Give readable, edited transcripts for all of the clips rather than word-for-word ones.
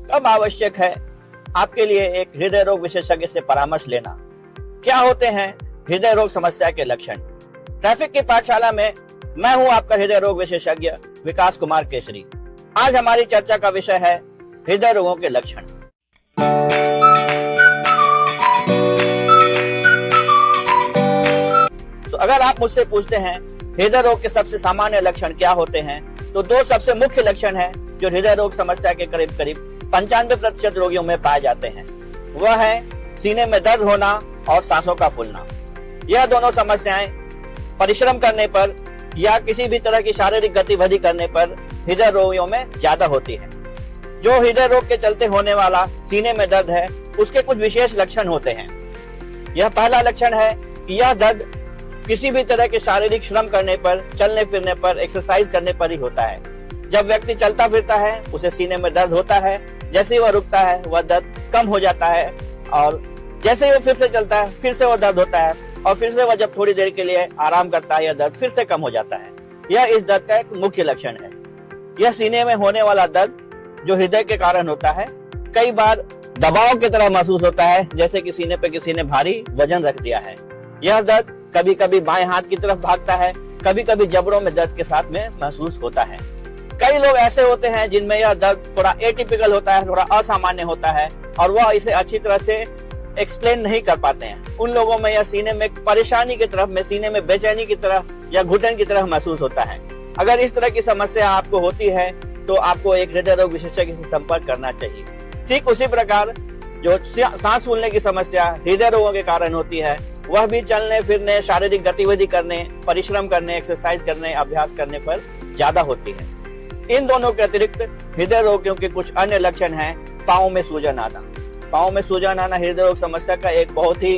कब आवश्यक है आपके लिए एक हृदय रोग विशेषज्ञ से परामर्श लेना? क्या होते हैं हृदय रोग समस्या के लक्षण? ट्रैफिक की पाठशाला में मैं हूं आपका हृदय रोग विशेषज्ञ विकास कुमार केसरी। आज हमारी चर्चा का विषय है हृदय रोगों के लक्षण। तो अगर आप मुझसे पूछते हैं हृदय रोग के सबसे सामान्य लक्षण क्या होते हैं, तो दो सबसे मुख्य लक्षण हैं जो हृदय रोग समस्या के करीब करीब 95% रोगियों में पाए जाते हैं। वह है सीने में दर्द होना और सांसों का फूलना। यह दोनों समस्याएं परिश्रम करने पर या किसी भी तरह की शारीरिक गतिविधि करने पर हृदय रोगियों में ज्यादा होती है। जो हृदय रोग के चलते होने वाला सीने में दर्द है, उसके कुछ विशेष लक्षण होते हैं। यह पहला लक्षण है कि यह दर्द किसी भी तरह के शारीरिक श्रम करने पर, चलने फिरने पर, एक्सरसाइज करने पर ही होता है। जब व्यक्ति चलता फिरता है उसे सीने में दर्द होता है, जैसे ही वह रुकता है वह दर्द कम हो जाता है और जैसे ही वो फिर से चलता है फिर से वह दर्द होता है और फिर से वह जब थोड़ी देर के लिए आराम करता है यह दर्द फिर से कम हो जाता है। यह इस दर्द का एक मुख्य लक्षण है। यह सीने में होने वाला दर्द जो हृदय के कारण होता है, कई बार दबाव की तरह महसूस होता है, जैसे कि सीने पे किसी ने भारी वजन रख दिया है। यह दर्द कभी कभी बाएं हाथ की तरफ भागता है, कभी कभी जबड़ों में दर्द के साथ में महसूस होता है। कई लोग ऐसे होते हैं जिनमें यह दर्द थोड़ा एटिपिकल होता है, थोड़ा असामान्य होता है और वह इसे अच्छी तरह से एक्सप्लेन नहीं कर पाते हैं। उन लोगों में यह सीने में परेशानी की तरफ में, सीने में बेचैनी की तरह या घुटन की तरह महसूस होता है। अगर इस तरह की समस्या आपको होती है तो आपको एक हृदय रोग विशेषज्ञ से संपर्क करना चाहिए। ठीक उसी प्रकार जो सांस फूलने की समस्या हृदय रोगों के कारण होती है, वह भी चलने फिरने, शारीरिक गतिविधि करने, परिश्रम करने, एक्सरसाइज करने, अभ्यास करने पर ज्यादा होती है। इन दोनों के अतिरिक्त हृदय रोगियों के कुछ अन्य लक्षण हैं। पाँव में सूजन आना। पाँव में सूजन आना हृदय रोग समस्या का एक बहुत ही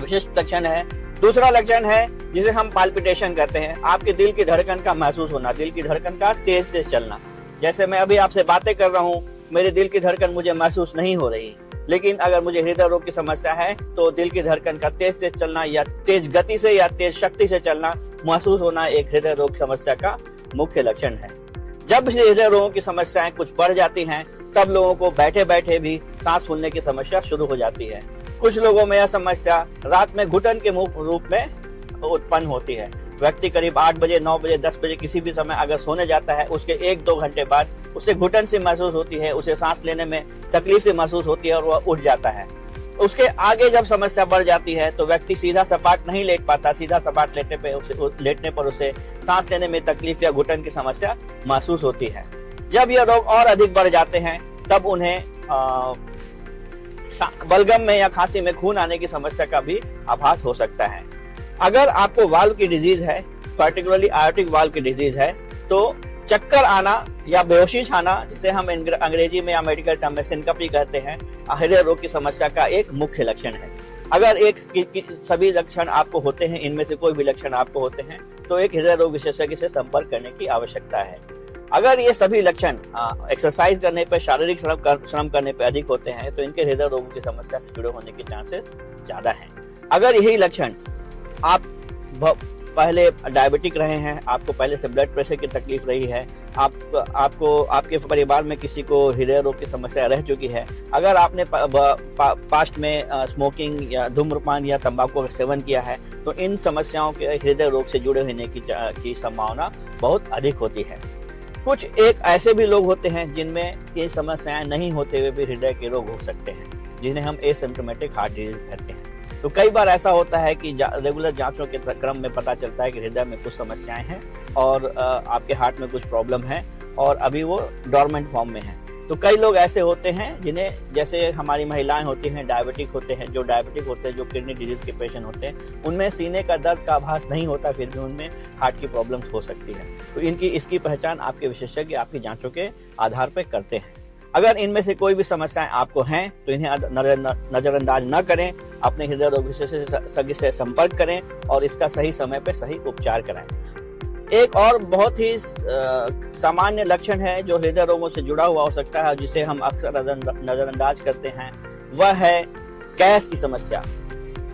विशिष्ट लक्षण है। दूसरा लक्षण है जिसे हम पाल्पिटेशन कहते हैं, आपके दिल की धड़कन का महसूस होना, दिल की धड़कन का तेज तेज चलना। जैसे मैं अभी आपसे बातें कर रहा हूँ, मेरे दिल की धड़कन मुझे महसूस नहीं हो रही, लेकिन अगर मुझे हृदय रोग की समस्या है तो दिल की धड़कन का तेज तेज चलना या तेज गति से या तेज शक्ति से चलना महसूस होना एक हृदय रोग समस्या का मुख्य लक्षण है। जब हृदय रोगों की समस्याएं कुछ बढ़ जाती हैं, तब लोगों को बैठे बैठे भी सांस फूलने की समस्या शुरू हो जाती है। कुछ लोगों में यह समस्या रात में घुटन के रूप में उत्पन्न होती है। व्यक्ति करीब 8 बजे, 9 बजे, 10 बजे किसी भी समय अगर सोने जाता है, उसके 1-2 घंटे बाद उसे घुटन से महसूस होती है, उसे सांस लेने में तकलीफ से महसूस होती है और वह उठ जाता है। उसके आगे जब समस्या बढ़ जाती है तो व्यक्ति सीधा सपाट नहीं लेट पाता। सीधा सपाट लेटने पर उसे सांस लेने में तकलीफ या घुटन की समस्या महसूस होती है। जब यह रोग और अधिक बढ़ जाते हैं तब उन्हें बलगम में या खांसी में खून आने की समस्या का भी आभास हो सकता है। अगर आपको वाल्व की डिजीज है, पर्टिकुलरली आयोटिक वाल्व की डिजीज है, तो चक्कर आना या बेहोशी छाना, जिसे हम अंग्रेजी में या मेडिकल टर्म में सिनकपी कहते हैं, हृदय रोग की समस्या का एक मुख्य लक्षण है। अगर सभी लक्षण आपको होते हैं, इनमें से कोई भी लक्षण आपको होते हैं, तो एक हृदय रोग विशेषज्ञ से संपर्क करने की आवश्यकता है। अगर ये सभी लक्षण एक्सरसाइज करने पर, शारीरिक श्रम करने पर अधिक होते हैं, तो इनके हृदय रोगों की समस्या से जुड़े होने के चांसेस ज्यादा हैं। अगर यही लक्षण आप पहले डायबिटिक रहे हैं, आपको पहले से ब्लड प्रेशर की तकलीफ रही है, आपको आपके परिवार में किसी को हृदय रोग की समस्या रह चुकी है, अगर आपने पास्ट में स्मोकिंग या धूम्रपान या तंबाकू का सेवन किया है, तो इन समस्याओं के हृदय रोग से जुड़े होने की संभावना बहुत अधिक होती है। कुछ एक ऐसे भी लोग होते हैं जिनमें ये समस्याएं नहीं होते हुए भी हृदय के रोग हो सकते हैं, जिन्हें हम एसिम्प्टोमेटिक हार्ट डिजीज कहते हैं। तो कई बार ऐसा होता है कि रेगुलर जांचों के क्रम में पता चलता है कि हृदय में कुछ समस्याएं हैं और आपके हार्ट में कुछ प्रॉब्लम है और अभी वो डोरमेंट फॉर्म में है। तो कई लोग ऐसे होते हैं जिन्हें, जैसे हमारी महिलाएं होती हैं, डायबिटिक होते हैं, जो किडनी डिजीज के पेशेंट होते हैं, उनमें सीने का दर्द का आभास नहीं होता, फिर भी उनमें हार्ट की प्रॉब्लम्स हो सकती है। तो इसकी पहचान आपके विशेषज्ञ आपकी जांचों के आधार पर करते हैं। अगर इनमें से कोई भी समस्याएं आपको हैं तो इन्हें नजरअंदाज न करें, अपने हृदय रोग विशेषज्ञ से संपर्क करें और इसका सही समय पर सही उपचार कराएं। एक और बहुत ही सामान्य लक्षण है जो हृदय रोगों से जुड़ा हुआ हो सकता है, जिसे हम अक्सर नजरअंदाज करते हैं, वह है गैस की समस्या।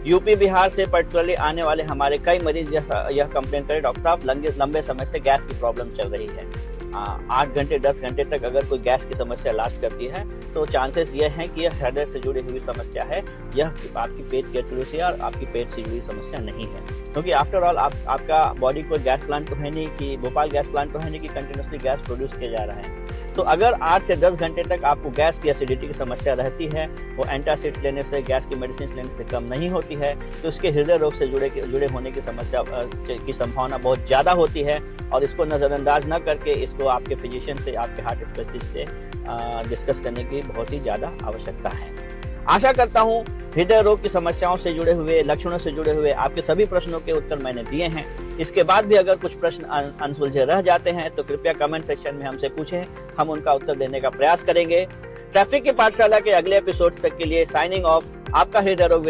यूपी बिहार से पर्टिकुलरली आने वाले हमारे कई मरीज यह कंप्लेन करें, डॉक्टर साहब लंबे समय से गैस की प्रॉब्लम चल रही है। 8 घंटे 10 घंटे तक अगर कोई गैस की समस्या लास्ट करती है तो चांसेस ये हैं कि यह हृदय से जुड़ी हुई समस्या है, यह आपकी पेट की तुलसी और आपकी पेट से जुड़ी समस्या नहीं है। क्योंकि आफ्टर ऑल आपका बॉडी को गैस प्लांट तो है नहीं कि भोपाल गैस प्लांट तो है नहीं कि कंटिन्यूसली गैस प्रोड्यूस किया जा रहा है। तो अगर 8 से 10 घंटे तक आपको गैस की एसिडिटी की समस्या रहती है, वो एंटासिड्स लेने से, गैस की मेडिसिन लेने से कम नहीं होती है, तो इसके हृदय रोग से जुड़े होने की समस्या की संभावना बहुत ज़्यादा होती है। और इसको नज़रअंदाज न करके इसको आपके फिजिशियन से, आपके हार्ट स्पेशलिस्ट से डिस्कस करने की बहुत ही ज़्यादा आवश्यकता है। आशा करता हूँ हृदय रोग की समस्याओं से जुड़े हुए, लक्षणों से जुड़े हुए आपके सभी प्रश्नों के उत्तर मैंने दिए हैं। इसके बाद भी अगर कुछ प्रश्न अनसुलझे रह जाते हैं तो कृपया कमेंट सेक्शन में हमसे पूछें, हम उनका उत्तर देने का प्रयास करेंगे। ट्रैफिक की पाठशाला के अगले एपिसोड तक के लिए साइनिंग ऑफ, आपका हृदय रोग